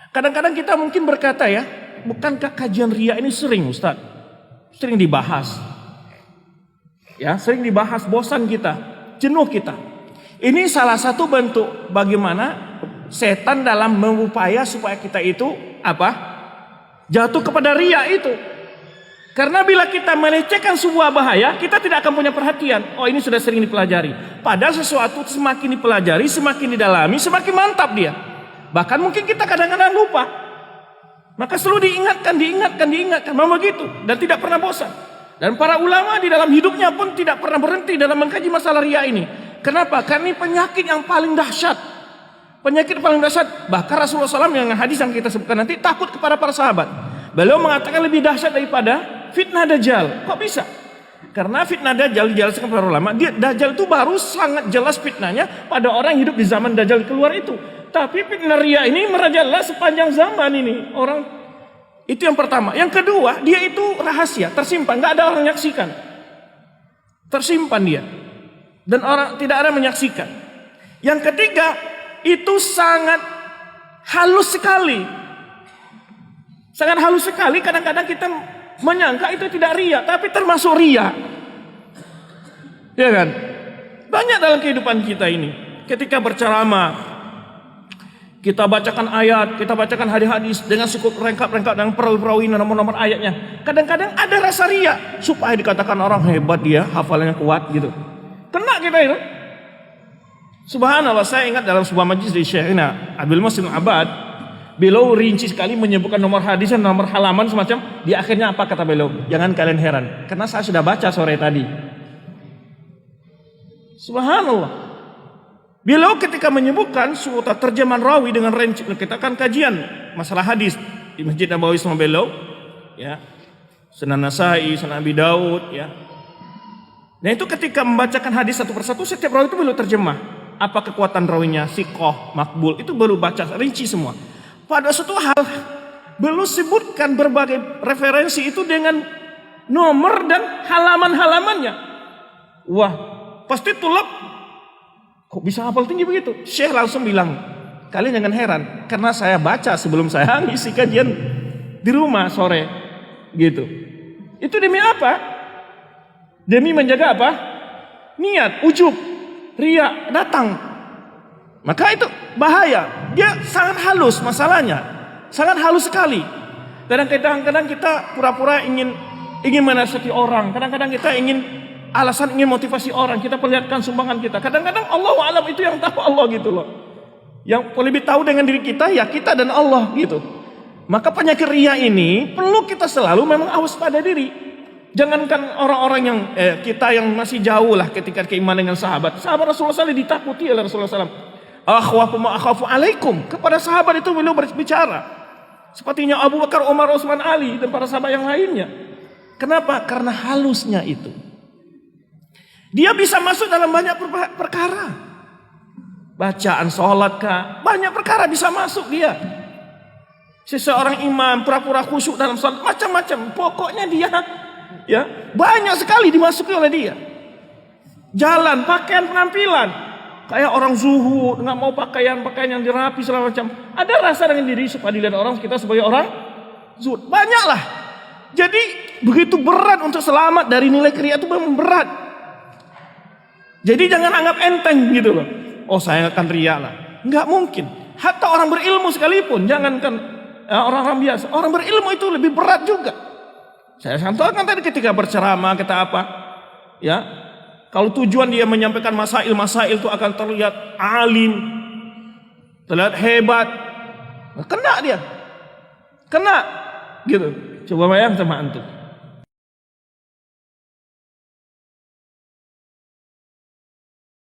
Kadang-kadang kita mungkin berkata ya, bukankah kajian ria ini sering Ustaz? Sering dibahas. Ya, sering dibahas, bosan kita, jenuh kita. Ini salah satu bentuk bagaimana setan dalam mengupaya supaya kita itu apa? Jatuh kepada ria itu. Karena bila kita melecehkan sebuah bahaya, kita tidak akan punya perhatian. Oh, ini sudah sering dipelajari. Padahal sesuatu semakin dipelajari, semakin didalami, semakin mantap dia. Bahkan mungkin kita kadang-kadang lupa. Maka selalu diingatkan. Memang begitu. Dan tidak pernah bosan. Dan para ulama di dalam hidupnya pun tidak pernah berhenti dalam mengkaji masalah ria ini. Kenapa? Karena ini penyakit yang paling dahsyat. Penyakit paling dahsyat. Bahkan Rasulullah SAW yang hadis yang kita sebutkan nanti takut kepada para sahabat. Beliau mengatakan lebih dahsyat daripada fitnah Dajjal. Kok bisa? Karena fitnah Dajjal dijelaskan para ulama, Dajjal itu baru sangat jelas fitnahnya pada orang yang hidup di zaman Dajjal keluar itu. Tapi fitnah ria ini merajalela sepanjang zaman ini. Orang itu yang pertama. Yang kedua, dia itu rahasia, tersimpan, nggak ada orang menyaksikan. Tersimpan dia. Dan orang tidak ada menyaksikan. Yang ketiga, itu sangat halus sekali. Sangat halus sekali, kadang-kadang kita menyangka itu tidak ria, tapi termasuk ria. Ya kan? Banyak dalam kehidupan kita ini. Ketika berceramah, kita bacakan ayat, kita bacakan hadis-hadis dengan cukup rengkap-rengkap dengan perawi-perawi nomor-nomor ayatnya. Kadang-kadang ada rasa ria supaya dikatakan orang hebat dia, hafalannya kuat gitu. Kena kita itu. Subhanallah, saya ingat dalam sebuah majlis di Syekhina Abdul Muhsin Abad, beliau rinci sekali menyebutkan nomor hadis dan nomor halaman semacam. Di akhirnya apa kata beliau? Jangan kalian heran, karena saya sudah baca sore tadi. Subhanallah. Beliau ketika menyebutkan suatu terjemahan rawi dengan rinci, kita akan kajian masalah hadis di Masjid Nabawi sama beliau, ya, Sunan Nasai, Sunan Abi Daud, ya. Nah itu ketika membacakan hadis satu persatu, setiap rawi itu beliau terjemah. Apa kekuatan rawinya, siqah, makbul, itu beliau baca rinci semua. Pada suatu hal, beliau sebutkan berbagai referensi itu dengan nomor dan halaman-halamannya. Wah, pasti tulap. Kok bisa hafal tinggi begitu? Syekh langsung bilang, kalian jangan heran, karena saya baca sebelum saya ngisi kajian di rumah sore, gitu. Itu demi apa? Demi menjaga apa? Niat, ujub, riya datang. Maka itu bahaya. Dia sangat halus masalahnya, sangat halus sekali. Kadang-kadang kita pura-pura ingin menasihati orang. Kadang-kadang kita alasan ingin motivasi orang. Kita perlihatkan sumbangan kita. Kadang-kadang Allah alam itu yang tahu Allah gitu loh. Yang lebih tahu dengan diri kita ya kita dan Allah gitu. Maka penyakit riya ini perlu kita selalu memang awas pada diri. Jangankan orang-orang yang kita yang masih jauh lah ketika keimanan dengan sahabat. Sahabat Rasulullah SAW ditakuti oleh Rasulullah SAW. Akhafu alaikum. Kepada sahabat itu beliau berbicara. Sepertinya Abu Bakar, Umar, Utsman, Ali dan para sahabat yang lainnya. Kenapa? Karena halusnya itu. Dia bisa masuk dalam banyak perkara. Bacaan sholat kah? Banyak perkara bisa masuk dia. Seseorang imam pura-pura khusyuk dalam sholat. Macam-macam. Pokoknya dia ya banyak sekali dimasuki oleh dia. Jalan, pakaian, penampilan. Kayak orang zuhud, nggak mau pakaian yang dirapi segala macam. Ada rasa dengan diri supaya dilihat orang kita sebagai orang zuhud. Banyaklah. Jadi begitu berat untuk selamat dari nilai kriya itu memang berat. Jadi jangan anggap enteng gitu loh. Oh saya akan riya lah. Nggak mungkin. Hatta orang berilmu sekalipun, jangankan orang-orang biasa. Orang berilmu itu lebih berat juga. Saya contohkan tadi ketika berceramah kita apa, ya. Kalau tujuan dia menyampaikan masail itu akan terlihat alim, terlihat hebat, kena dia, kena, gitu. Coba bayang sama antum.